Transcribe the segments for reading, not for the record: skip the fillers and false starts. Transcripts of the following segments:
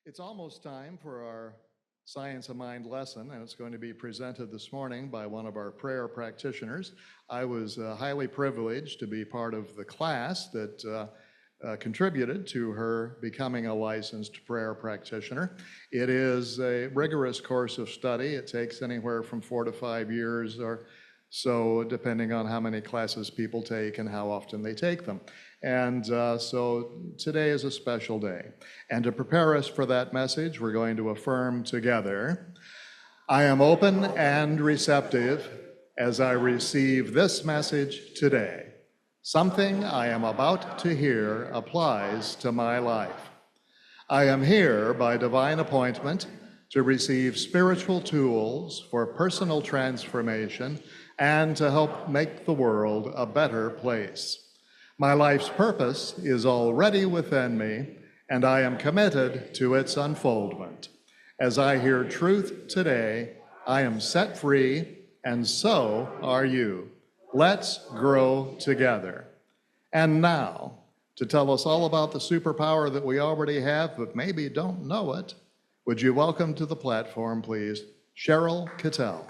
It's almost time for our Science of Mind lesson, and it's going to be presented this morning by one of our prayer practitioners. I was highly privileged to be part of the class that contributed to her becoming a licensed prayer practitioner. It is a rigorous course of study. It takes anywhere from 4 to 5 years or so, depending on how many classes people take and how often they take them. And so today is a special day. And to prepare us for that message, we're going to affirm together, I am open and receptive as I receive this message today. Something I am about to hear applies to my life. I am here by divine appointment to receive spiritual tools for personal transformation and to help make the world a better place. My life's purpose is already within me, and I am committed to its unfoldment. As I hear truth today, I am set free, and so are you. Let's grow together. And now, to tell us all about the superpower that we already have, but maybe don't know it, would you welcome to the platform, please, Sheryl Cattell.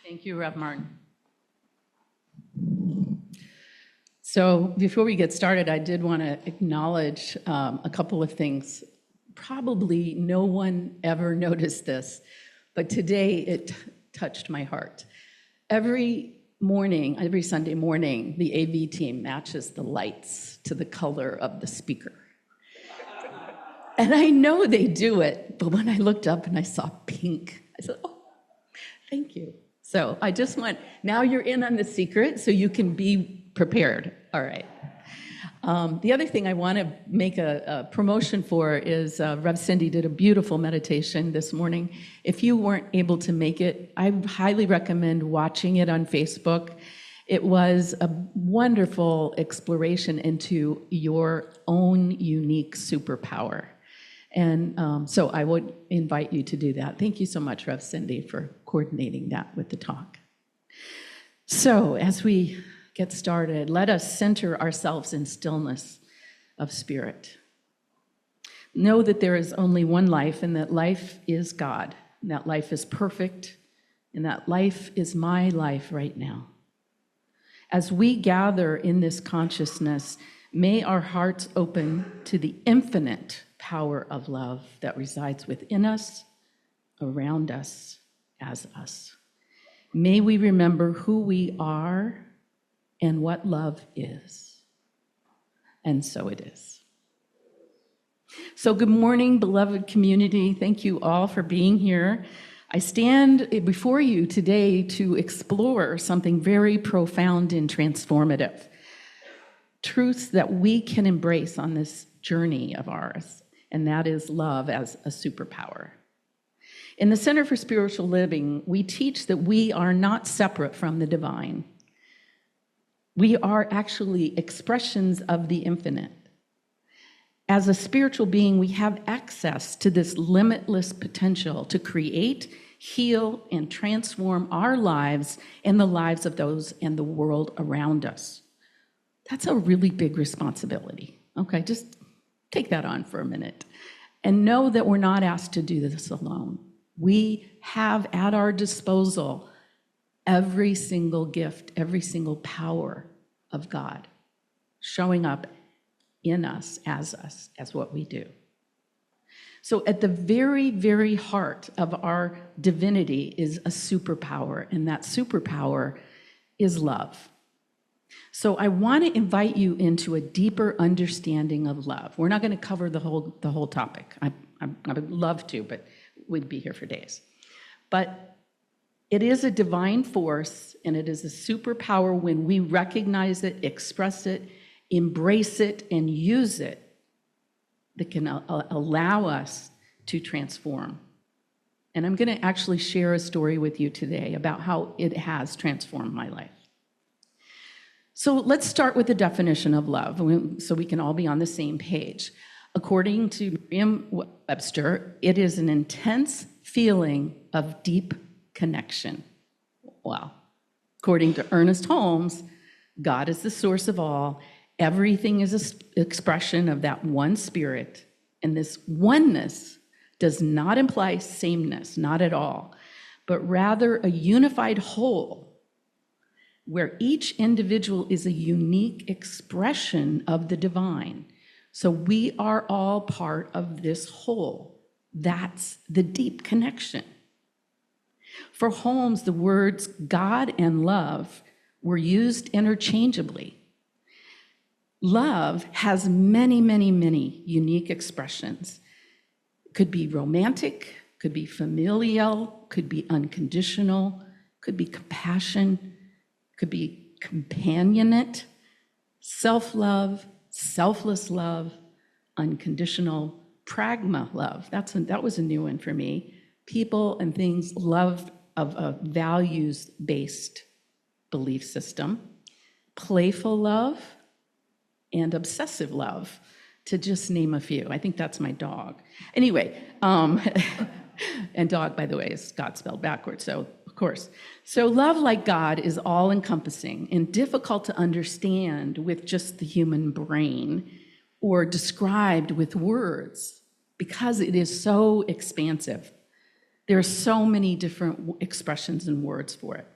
Thank you, Rev Martin. So before we get started, I did want to acknowledge a couple of things. Probably no one ever noticed this, but today it touched my heart. Every Sunday morning, the AV team matches the lights to the color of the speaker. And I know they do it, but when I looked up and I saw pink, I said, oh, thank you. So I just want, now you're in on the secret so you can be prepared. All right. The other thing I want to make a promotion for is Rev Cindy did a beautiful meditation this morning. If you weren't able to make it, I highly recommend watching it on Facebook. It was a wonderful exploration into your own unique superpower. And so I would invite you to do that. Thank you so much, Rev Cindy, for coordinating that with the talk. So as we get started, let us center ourselves in stillness of spirit. Know that there is only one life, and that life is God, and that life is perfect, and that life is my life right now. As we gather in this consciousness, may our hearts open to the infinite power of love that resides within us, around us, as us. May we remember who we are and what love is. And so it is. So good morning, beloved community. Thank you all for being here. I stand before you today to explore something very profound and transformative. Truths that we can embrace on this journey of ours, and that is love as a superpower. In the Center for Spiritual Living, we teach that we are not separate from the divine. We are actually expressions of the infinite. As a spiritual being, we have access to this limitless potential to create, heal, and transform our lives and the lives of those in the world around us. That's a really big responsibility. Okay, just take that on for a minute. And know that we're not asked to do this alone. We have at our disposal every single gift, every single power of God showing up in us, as what we do. So at the very, very heart of our divinity is a superpower, and that superpower is love. So I want to invite you into a deeper understanding of love. We're not going to cover the whole topic. I would love to, but we'd be here for days. But it is a divine force, and it is a superpower when we recognize it, express it, embrace it, and use it, that can allow us to transform. And I'm going to actually share a story with you today about how it has transformed my life. So let's start with the definition of love, so we can all be on the same page. According to Merriam-Webster, it is an intense feeling of deep connection. Well, according to Ernest Holmes, God is the source of all. Everything is an expression of that one spirit. And this oneness does not imply sameness, not at all, but rather a unified whole where each individual is a unique expression of the divine. So we are all part of this whole. That's the deep connection. For Holmes, the words God and love were used interchangeably. Love has many, many, many unique expressions. Could be romantic, could be familial, could be unconditional, could be compassion, could be companionate, self-love, selfless love, unconditional, pragma love. That was a new one for me. People and things loved of a values-based belief system, playful love, and obsessive love, to just name a few. I think that's my dog. Anyway, and dog, by the way, is God spelled backwards, so of course. So love like God is all-encompassing and difficult to understand with just the human brain or described with words because it is so expansive. There are so many different expressions and words for it.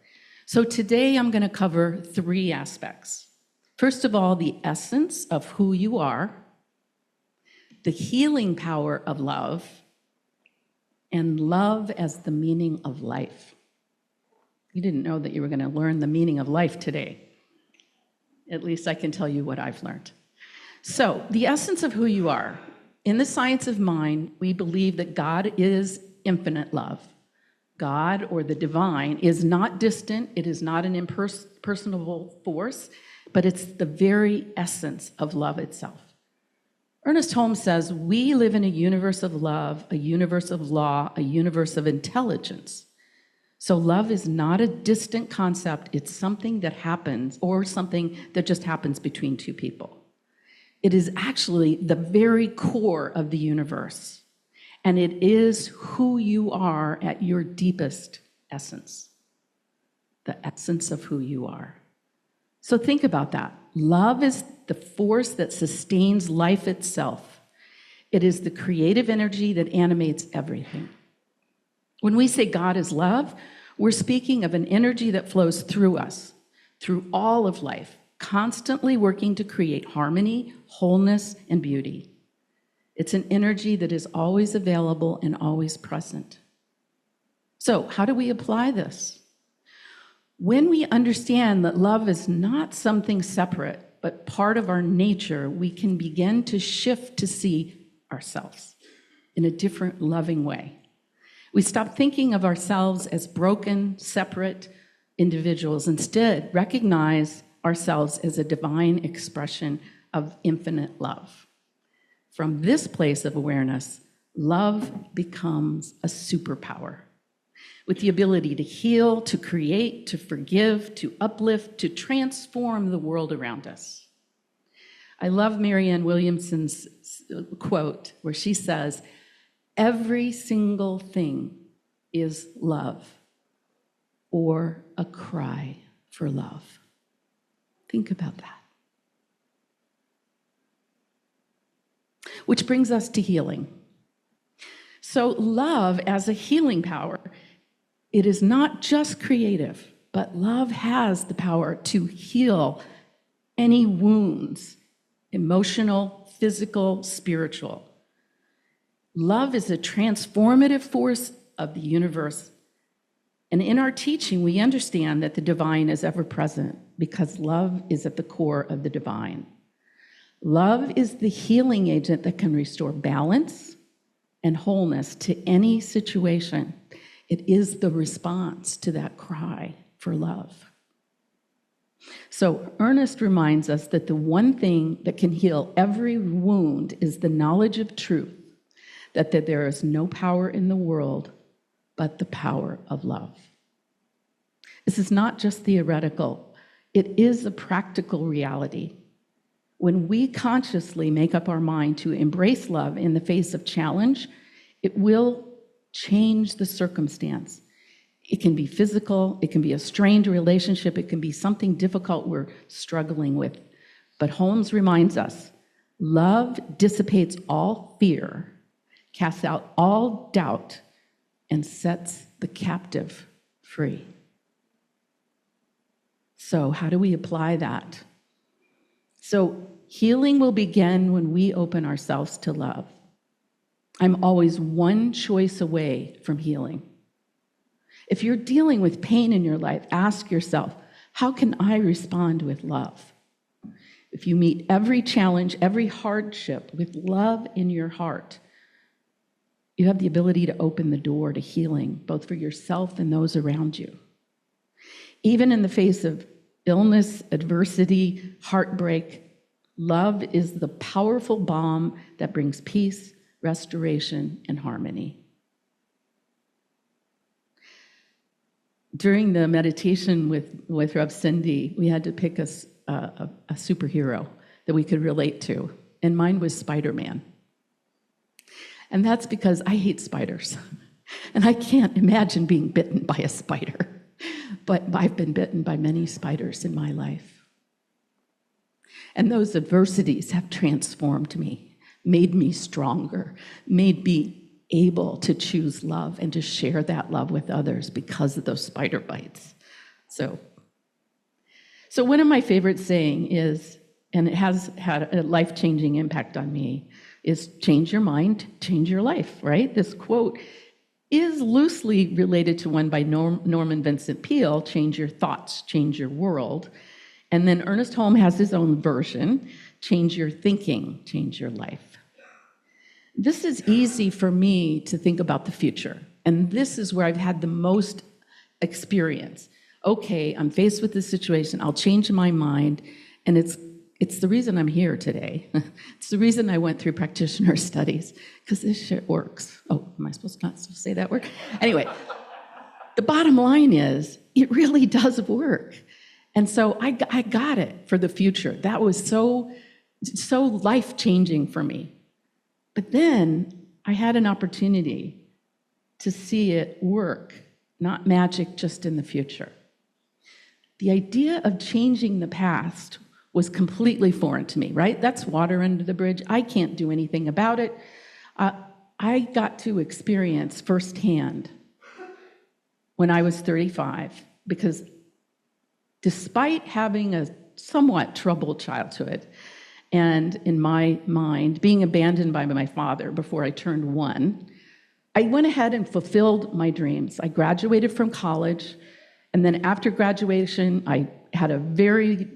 So today I'm going to cover 3 aspects. First of all, the essence of who you are, the healing power of love, and love as the meaning of life. You didn't know that you were going to learn the meaning of life today. At least I can tell you what I've learned. So, the essence of who you are. In the science of mind, we believe that God is infinite love. God, or the divine, is not distant. It is not an impersonal force, but it's the very essence of love itself. Ernest Holmes says, we live in a universe of love, a universe of law, a universe of intelligence. So love is not a distant concept. It's something that happens, or something that just happens between 2 people. It is actually the very core of the universe. And it is who you are at your deepest essence. The essence of who you are. So think about that. Love is the force that sustains life itself. It is the creative energy that animates everything. When we say God is love, we're speaking of an energy that flows through us, through all of life, constantly working to create harmony, wholeness, and beauty. It's an energy that is always available and always present. So, how do we apply this? When we understand that love is not something separate, but part of our nature, we can begin to shift to see ourselves in a different, loving way. We stop thinking of ourselves as broken, separate individuals. Instead, recognize ourselves as a divine expression of infinite love. From this place of awareness, love becomes a superpower with the ability to heal, to create, to forgive, to uplift, to transform the world around us. I love Marianne Williamson's quote where she says, every single thing is love or a cry for love. Think about that. Which brings us to healing. So love as a healing power, it is not just creative, but love has the power to heal any wounds, emotional, physical, spiritual. Love is a transformative force of the universe. And in our teaching, we understand that the divine is ever present because love is at the core of the divine. Love is the healing agent that can restore balance and wholeness to any situation. It is the response to that cry for love. So Ernest reminds us that the one thing that can heal every wound is the knowledge of truth, that there is no power in the world but the power of love. This is not just theoretical. It is a practical reality. When we consciously make up our mind to embrace love in the face of challenge, it will change the circumstance. It can be physical, it can be a strained relationship, it can be something difficult we're struggling with. But Holmes reminds us, love dissipates all fear, casts out all doubt, and sets the captive free. So how do we apply that? So healing will begin when we open ourselves to love. I'm always one choice away from healing. If you're dealing with pain in your life, ask yourself, how can I respond with love? If you meet every challenge, every hardship with love in your heart, you have the ability to open the door to healing, both for yourself and those around you. Even in the face of illness, adversity, heartbreak, love is the powerful balm that brings peace, restoration, and harmony. During the meditation with Rev Cindy, we had to pick a superhero that we could relate to, and mine was Spider-Man. And that's because I hate spiders, and I can't imagine being bitten by a spider, but I've been bitten by many spiders in my life. And those adversities have transformed me, made me stronger, made me able to choose love and to share that love with others because of those spider bites. So one of my favorite saying is, and it has had a life-changing impact on me, is change your mind, change your life, right? This quote is loosely related to one by Norman Vincent Peale, change your thoughts, change your world. And then Ernest Holmes has his own version, change your thinking, change your life. This is easy for me to think about the future, and this is where I've had the most experience. Okay, I'm faced with this situation, I'll change my mind, and it's the reason I'm here today. It's the reason I went through practitioner studies, because this shit works. Oh, am I supposed to not say that word? Anyway, the bottom line is, it really does work. And so I got it for the future. That was so life-changing for me. But then I had an opportunity to see it work, not magic just in the future. The idea of changing the past was completely foreign to me, right? That's water under the bridge. I can't do anything about it. I got to experience firsthand when I was 35, because despite having a somewhat troubled childhood, and in my mind, being abandoned by my father before I turned 1, I went ahead and fulfilled my dreams. I graduated from college, and then after graduation, I had a very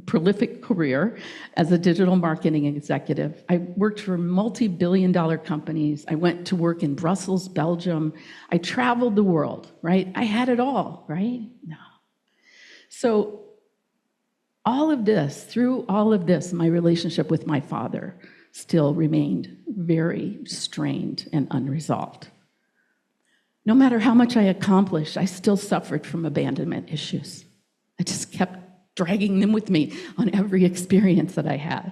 prolific career as a digital marketing executive. I worked for multi-billion-dollar companies. I went to work in Brussels, Belgium. I traveled the world, right? I had it all, right? No. So through all of this, my relationship with my father still remained very strained and unresolved. No matter how much I accomplished, I still suffered from abandonment issues. I just kept dragging them with me on every experience that I had.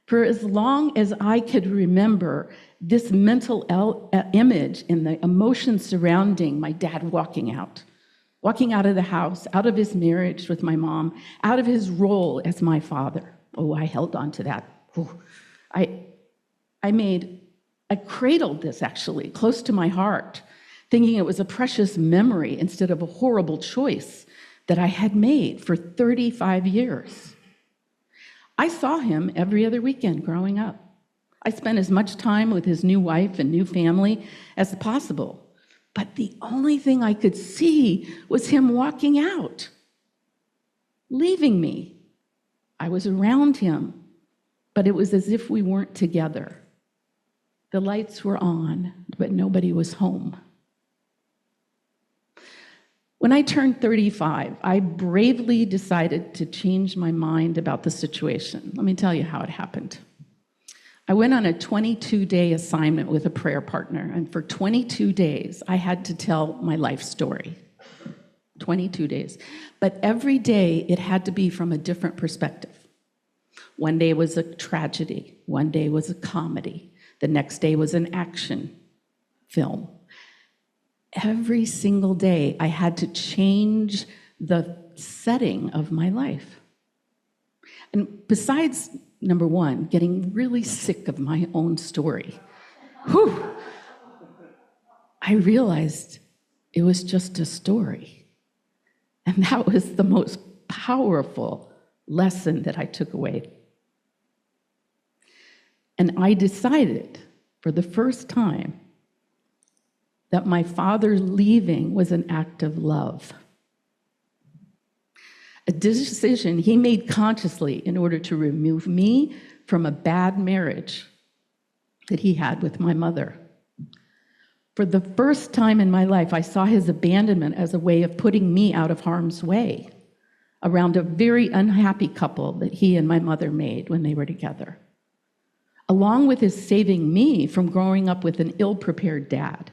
For as long as I could remember, this mental image and the emotions surrounding my dad walking out of the house, out of his marriage with my mom, out of his role as my father. Oh, I held on to that. Oh, I cradled this actually close to my heart, thinking it was a precious memory instead of a horrible choice that I had made for 35 years. I saw him every other weekend growing up. I spent as much time with his new wife and new family as possible. But the only thing I could see was him walking out, leaving me. I was around him, but it was as if we weren't together. The lights were on, but nobody was home. When I turned 35, I bravely decided to change my mind about the situation. Let me tell you how it happened. I went on a 22-day assignment with a prayer partner, and for 22 days, I had to tell my life story. 22 days. But every day, it had to be from a different perspective. One day was a tragedy. One day was a comedy. The next day was an action film. every single day I had to change the setting of my life. And besides, number one, getting really sick of my own story, I realized it was just a story. And that was the most powerful lesson that I took away. And I decided for the first time that my father leaving was an act of love. A decision he made consciously in order to remove me from a bad marriage that he had with my mother. For the first time in my life, I saw his abandonment as a way of putting me out of harm's way around a very unhappy couple that he and my mother made when they were together, along with his saving me from growing up with an ill-prepared dad.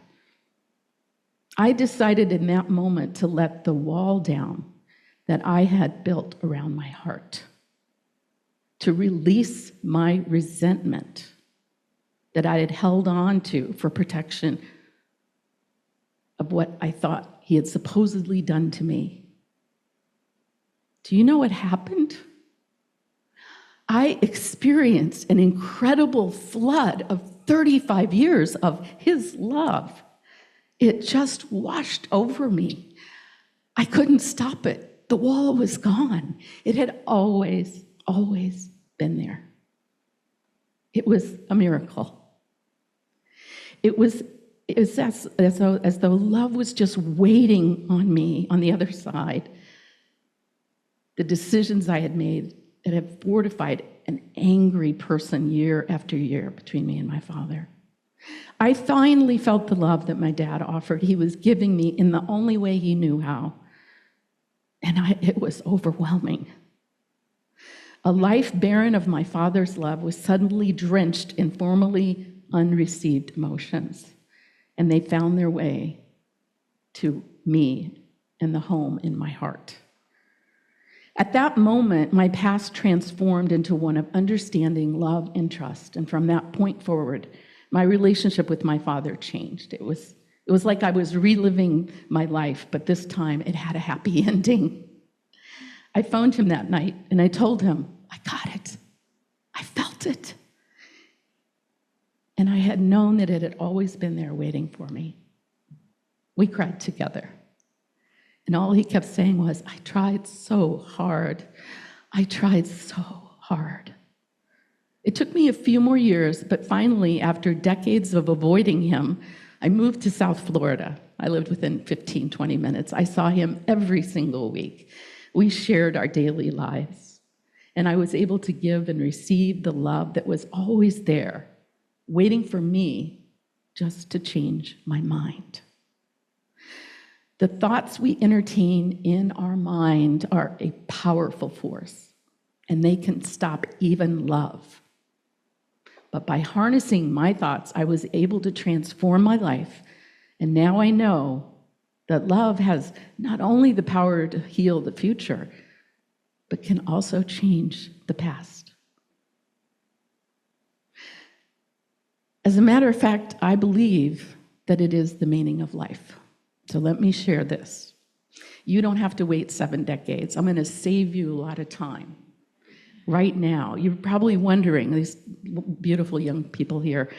I decided in that moment to let the wall down that I had built around my heart, to release my resentment that I had held on to for protection of what I thought he had supposedly done to me. Do you know what happened? I experienced an incredible flood of 35 years of his love. It just washed over me. I couldn't stop it. The wall was gone. It had always, always been there. It was a miracle. It was as though love was just waiting on me on the other side. The decisions I had made that have fortified an angry person year after year between me and my father. I finally felt the love that my dad offered. He was giving me in the only way he knew how. And it was overwhelming. A life barren of my father's love was suddenly drenched in formerly unreceived emotions. And they found their way to me and the home in my heart. At that moment, my past transformed into one of understanding, love, and trust. And from that point forward, my relationship with my father changed. It was like I was reliving my life, but this time it had a happy ending. I phoned him that night, and I told him, I got it. I felt it. And I had known that it had always been there waiting for me. We cried together. And all he kept saying was, I tried so hard. I tried so hard. It took me a few more years, but finally, after decades of avoiding him, I moved to South Florida. I lived within 15, 20 minutes. I saw him every single week. We shared our daily lives. And I was able to give and receive the love that was always there, waiting for me just to change my mind. The thoughts we entertain in our mind are a powerful force, and they can stop even love. But by harnessing my thoughts, I was able to transform my life, and now I know that love has not only the power to heal the future, but can also change the past. As a matter of fact, I believe that it is the meaning of life. So let me share this. You don't have to wait 7 decades. I'm going to save you a lot of time. Right now, you're probably wondering, these beautiful young people here,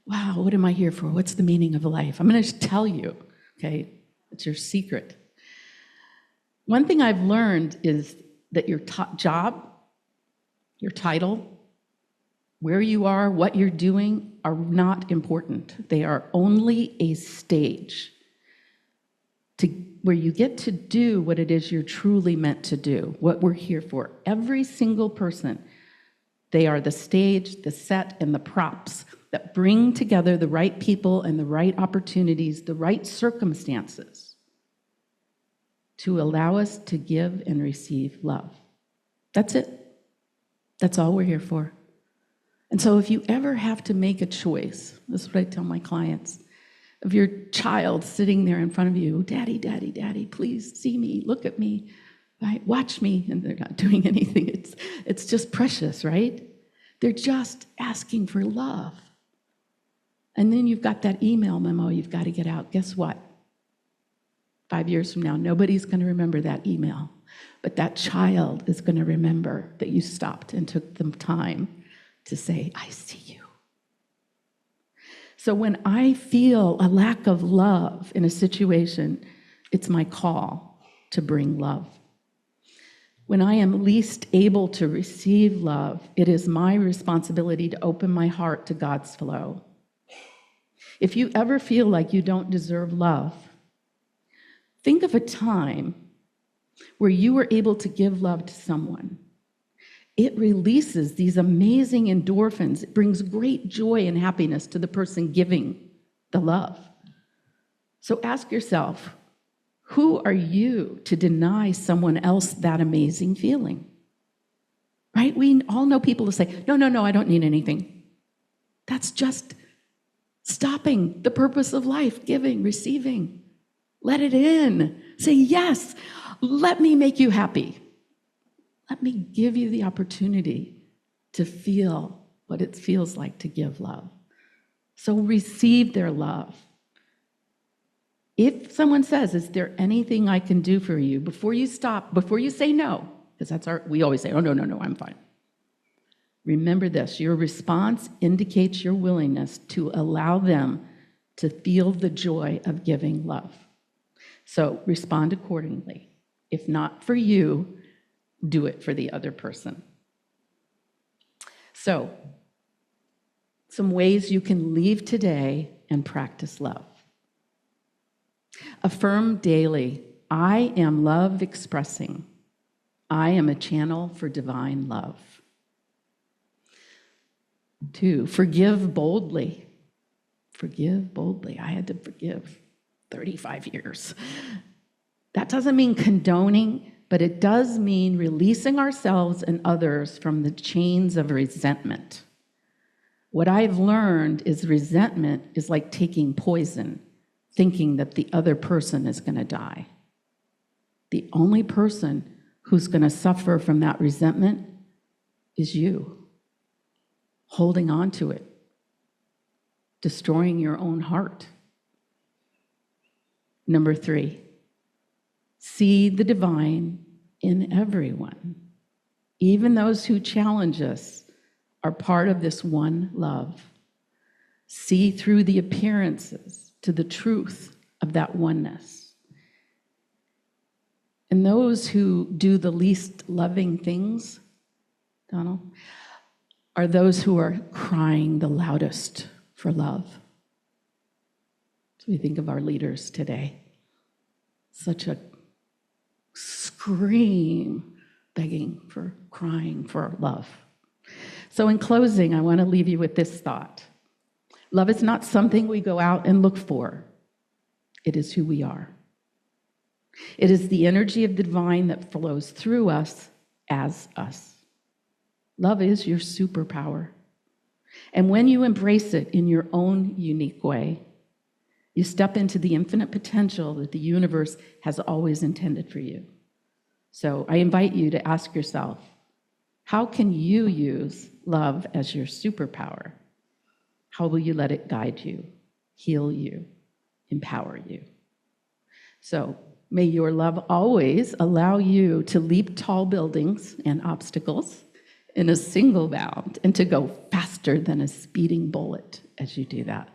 wow, what am I here for? What's the meaning of life? I'm going to tell you, okay? It's your secret. One thing I've learned is that your job, your title, where you are, what you're doing are not important. They are only a stage where you get to do what it is you're truly meant to do, what we're here for. Every single person, they are the stage, the set, and the props that bring together the right people and the right opportunities, the right circumstances to allow us to give and receive love. That's it. That's all we're here for. And so if you ever have to make a choice, this is what I tell my clients, of your child sitting there in front of you, Daddy, Daddy, Daddy, please see me, look at me, right? Watch me, and they're not doing anything. It's just precious, right? They're just asking for love. And then you've got that email memo you've got to get out. Guess what? 5 years from now, nobody's going to remember that email, but that child is going to remember that you stopped and took the time to say, I see you. So when I feel a lack of love in a situation, it's my call to bring love. When I am least able to receive love, it is my responsibility to open my heart to God's flow. If you ever feel like you don't deserve love, think of a time where you were able to give love to someone. It releases these amazing endorphins. It brings great joy and happiness to the person giving the love. So ask yourself, who are you to deny someone else that amazing feeling? Right? We all know people who say, no, I don't need anything. That's just stopping the purpose of life, giving, receiving. Let it in. Say, yes, let me make you happy. Let me give you the opportunity to feel what it feels like to give love. So receive their love. If someone says, is there anything I can do for you? Before you stop, before you say no, because we always say, oh, no, I'm fine. Remember this, your response indicates your willingness to allow them to feel the joy of giving love. So respond accordingly. If not for you, do it for the other person. So, some ways you can leave today and practice love. Affirm daily, I am love expressing. I am a channel for divine love. 2, forgive boldly. Forgive boldly. I had to forgive 35 years. That doesn't mean condoning, but it does mean releasing ourselves and others from the chains of resentment. What I've learned is resentment is like taking poison, thinking that the other person is going to die. The only person who's going to suffer from that resentment is you, holding on to it, destroying your own heart. Number 3, see the divine in everyone. Even those who challenge us are part of this one love. See through the appearances to the truth of that oneness. And those who do the least loving things, Donald, are those who are crying the loudest for love. So we think of our leaders today. Such a scream, begging for, crying for love. So in closing, I want to leave you with this thought. Love is not something we go out and look for. It is who we are. It is the energy of the divine that flows through us as us. Love is your superpower. And when you embrace it in your own unique way, you step into the infinite potential that the universe has always intended for you. So I invite you to ask yourself, how can you use love as your superpower? How will you let it guide you, heal you, empower you? So may your love always allow you to leap tall buildings and obstacles in a single bound and to go faster than a speeding bullet as you do that.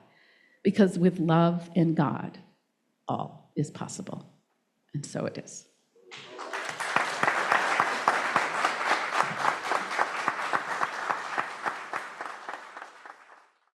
Because with love and God, all is possible. And so it is.